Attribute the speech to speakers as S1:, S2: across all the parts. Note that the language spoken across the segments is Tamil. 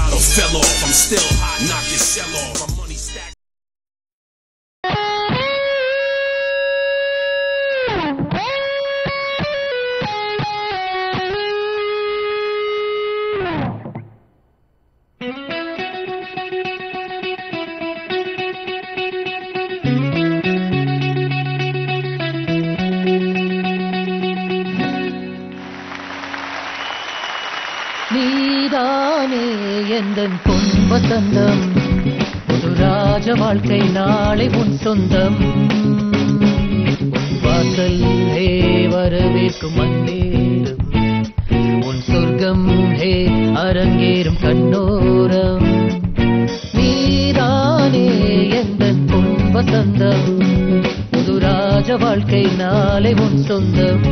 S1: avocado fell off. I'm still hot, knock your shell off. My money stacked.
S2: நீதானே எந்தன் பொன் வசந்தம், புது ராஜ வாழ்க்கை நாளை உன் சொந்தம். வாசல் ஹே வரவேற்கும் மன்னேரும், உன் சொர்க்கம் ஹே அரங்கேறும் கண்ணோரம். நீதானே எந்தன் பொன் வசந்தம், புது ராஜ வாழ்க்கை நாளை உன் சொந்தம்.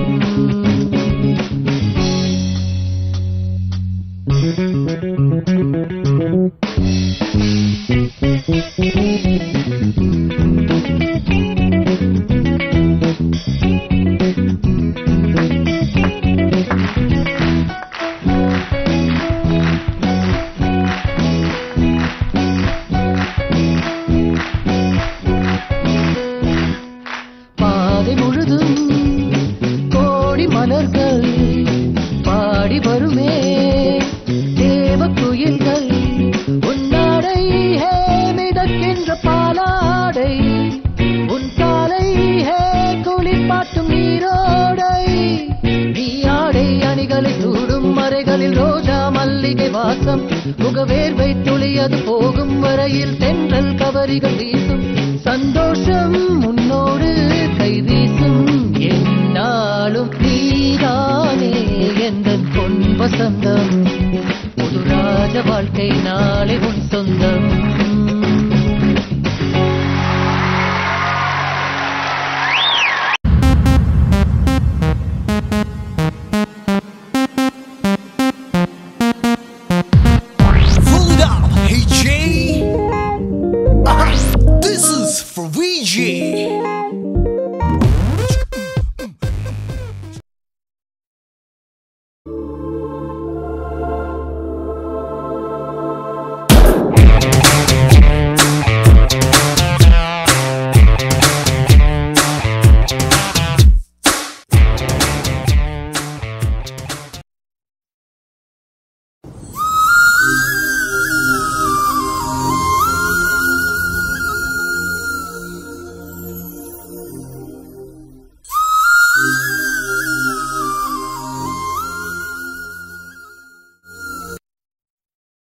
S2: பாதை முழுதும் கோடி மலர்கள் பாடி வருமே தேவ குயில்கள், உன்னாடை ஹே மிதக்கின்ற பாலாடை, உன் காலை ஹே குளிப்பாட்டும் நீரோடை. நீ ஆடை அணிகளை சூடும் மறைகளில் ரோஜா மல்லிகை வாசம், முகவேர்வை துளியது போகும் வரையில் தென்றல் கவரிகள் வீசும். சந்தோஷம் உன்னோடு கை வீசும் என்னாலும். நீதானே எந்தன் பொன் வசந்தம், புது ராஜ வாழ்க்கை நாளை உன் சொந்தம்.